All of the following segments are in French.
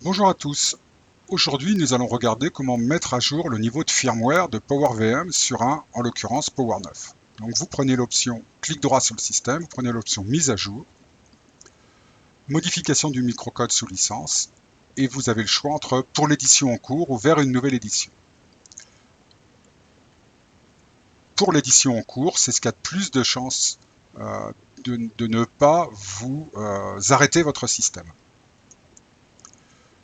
Bonjour à tous. Aujourd'hui, nous allons regarder comment mettre à jour le niveau de firmware de PowerVM sur un, en l'occurrence, Power 9. Donc vous prenez l'option clic droit sur le système, vous prenez l'option mise à jour, modification du microcode sous licence, et vous avez le choix entre pour l'édition en cours ou vers une nouvelle édition. Pour l'édition en cours, c'est ce qui a de plus de chances de ne pas vous arrêter votre système.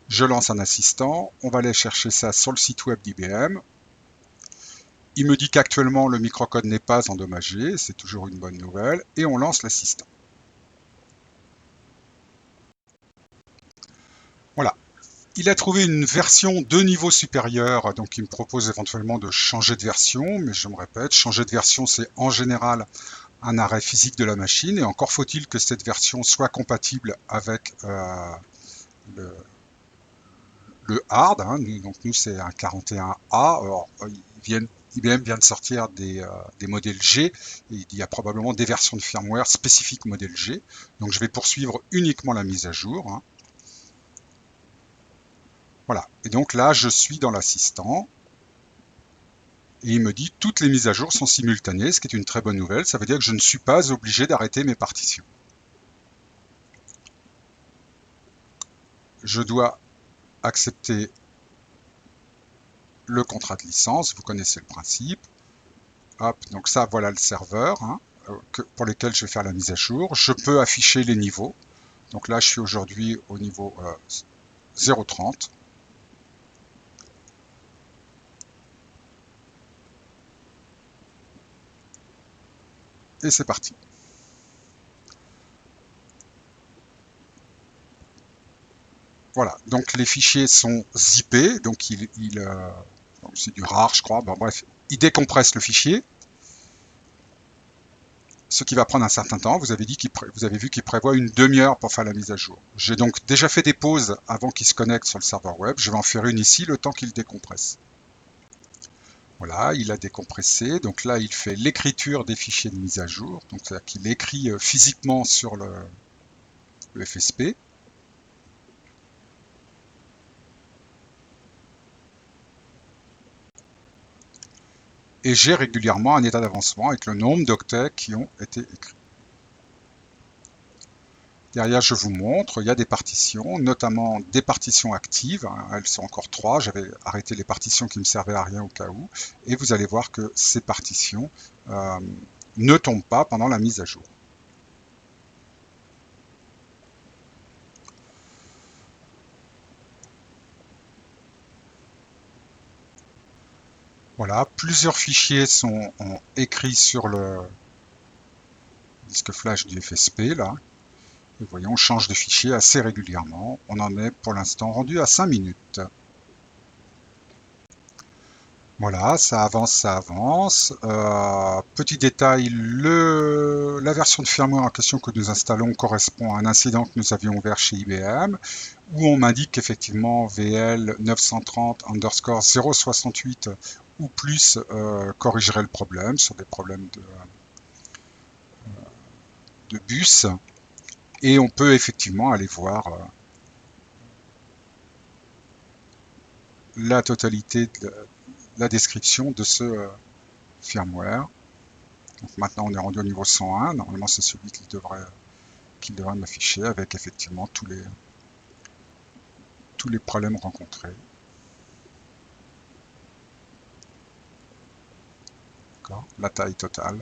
Je lance un assistant, on va aller chercher ça sur le site web d'IBM. Il me dit qu'actuellement le microcode n'est pas endommagé, c'est toujours une bonne nouvelle, et on lance l'assistant. Voilà. Il a trouvé une version 2 niveaux supérieurs, donc il me propose éventuellement de changer de version, mais je me répète, changer de version c'est en général un arrêt physique de la machine, et encore faut-il que cette version soit compatible avec le, le hard, hein. Donc nous c'est un 41A, alors IBM vient de sortir des modèles G, et il y a probablement des versions de firmware spécifiques modèle G, donc je vais poursuivre uniquement la mise à jour, hein. Voilà, et donc là je suis dans l'assistant, et il me dit toutes les mises à jour sont simultanées, ce qui est une très bonne nouvelle, ça veut dire que je ne suis pas obligé d'arrêter mes partitions. Je dois accepter le contrat de licence, vous connaissez le principe. Hop, donc ça, voilà le serveur, hein, pour lequel je vais faire la mise à jour. Je peux afficher les niveaux. Donc là, je suis aujourd'hui au niveau 0.30. Et c'est parti. Voilà, donc les fichiers sont zippés, donc c'est du rare, je crois. Bon, bref, il décompresse le fichier, ce qui va prendre un certain temps. Vous avez vu qu'il prévoit une demi-heure pour faire la mise à jour. J'ai donc déjà fait des pauses avant qu'il se connecte sur le serveur web. Je vais en faire une ici le temps qu'il décompresse. Voilà, il a décompressé. Donc là, il fait l'écriture des fichiers de mise à jour. Donc c'est-à-dire qu'il écrit physiquement sur le FSP. Et j'ai régulièrement un état d'avancement avec le nombre d'octets qui ont été écrits. Derrière, je vous montre, il y a des partitions, notamment des partitions actives. Elles sont encore 3. J'avais arrêté les partitions qui ne me servaient à rien au cas où. Et vous allez voir que ces partitions ne tombent pas pendant la mise à jour. Voilà, plusieurs fichiers sont écrits sur le disque flash du FSP, là. Et voyons, on change de fichier assez régulièrement. On en est pour l'instant rendu à 5 minutes. Voilà, ça avance, ça avance. Petit détail, la version de firmware en question que nous installons correspond à un incident que nous avions ouvert chez IBM, où on m'indique qu'effectivement VL 930_068 ou plus corrigerait le problème sur des problèmes de bus. Et on peut effectivement aller voir la totalité de la description de ce firmware. Donc maintenant on est rendu au niveau 101, normalement c'est celui qu'il devrait m'afficher avec effectivement tous les problèmes rencontrés. La taille totale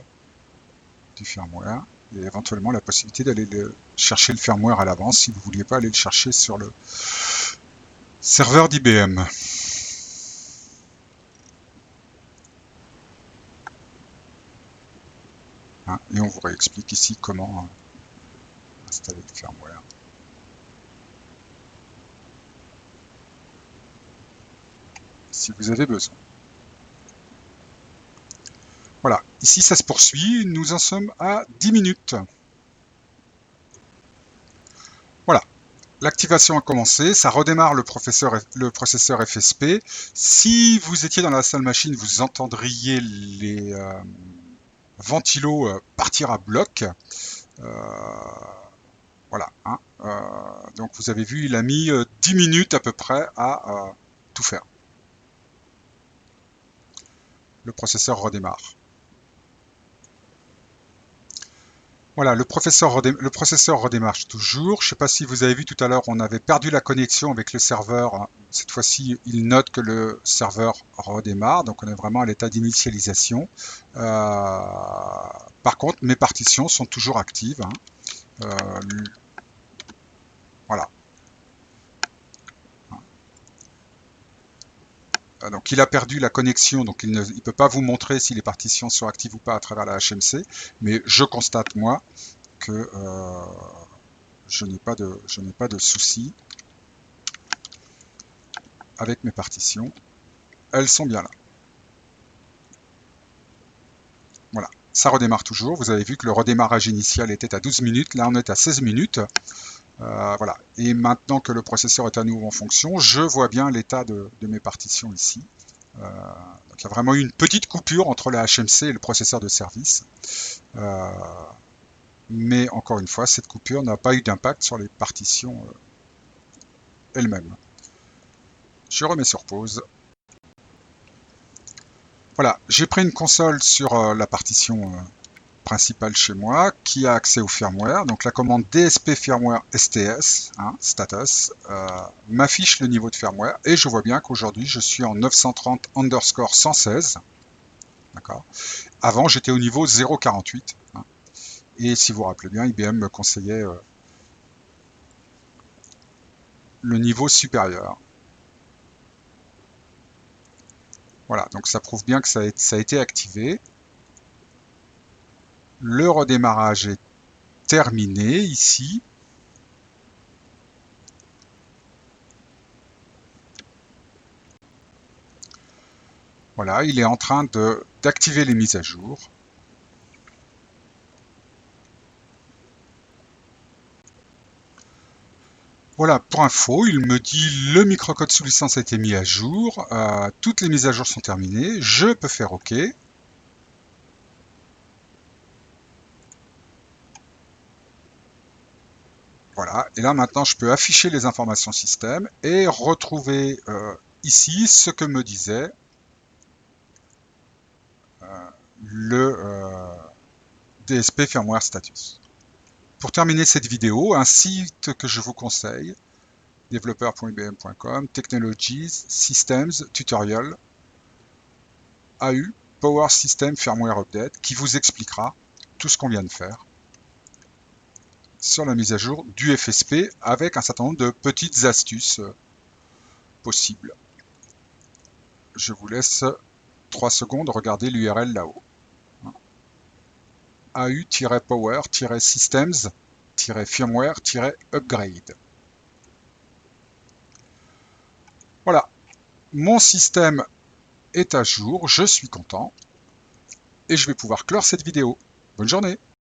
du firmware et éventuellement la possibilité d'aller chercher le firmware à l'avance si vous ne vouliez pas aller le chercher sur le serveur d'IBM. Hein, et on vous réexplique ici comment installer le firmware. Si vous avez besoin. Voilà, ici ça se poursuit, nous en sommes à 10 minutes. Voilà, l'activation a commencé, ça redémarre le processeur FSP. Si vous étiez dans la salle machine, vous entendriez les ventilos partir à bloc. Voilà. Hein. Donc vous avez vu, il a mis 10 minutes à peu près à tout faire. Le processeur redémarre. Voilà, le processeur redémarre toujours. Je ne sais pas si vous avez vu tout à l'heure, on avait perdu la connexion avec le serveur. Cette fois-ci, il note que le serveur redémarre, donc on est vraiment à l'état d'initialisation. Par contre, mes partitions sont toujours actives. Hein. Voilà. Donc il a perdu la connexion, donc il ne peut pas vous montrer si les partitions sont actives ou pas à travers la HMC, mais je constate moi que je n'ai pas de soucis avec mes partitions. Elles sont bien là. Voilà, ça redémarre toujours. Vous avez vu que le redémarrage initial était à 12 minutes, là on est à 16 minutes. Voilà. Et maintenant que le processeur est à nouveau en fonction, je vois bien l'état de mes partitions ici. Donc il y a vraiment eu une petite coupure entre la HMC et le processeur de service. Mais encore une fois, cette coupure n'a pas eu d'impact sur les partitions elles-mêmes. Je remets sur pause. Voilà, j'ai pris une console sur la partition principale chez moi qui a accès au firmware. Donc la commande DSP firmware STS, hein, status, m'affiche le niveau de firmware et je vois bien qu'aujourd'hui je suis en 930_116. D'accord. Avant j'étais au niveau 0.48. Hein, et si vous vous rappelez bien, IBM me conseillait le niveau supérieur. Voilà, donc ça prouve bien que ça a été activé. Le redémarrage est terminé ici. Voilà, il est en train d'activer les mises à jour. Voilà, pour info, il me dit le microcode sous licence a été mis à jour, toutes les mises à jour sont terminées, je peux faire OK. Voilà, et là maintenant je peux afficher les informations système et retrouver ici ce que me disait le DSP firmware status. Pour terminer cette vidéo, un site que je vous conseille, developer.ibm.com, Technologies, Systems, Tutorial, AU, Power System Firmware Update, qui vous expliquera tout ce qu'on vient de faire sur la mise à jour du FSP avec un certain nombre de petites astuces possibles. Je vous laisse 3 secondes regarder l'URL là-haut. AU-power-systems-firmware-upgrade. Voilà, mon système est à jour, je suis content et je vais pouvoir clore cette vidéo. Bonne journée!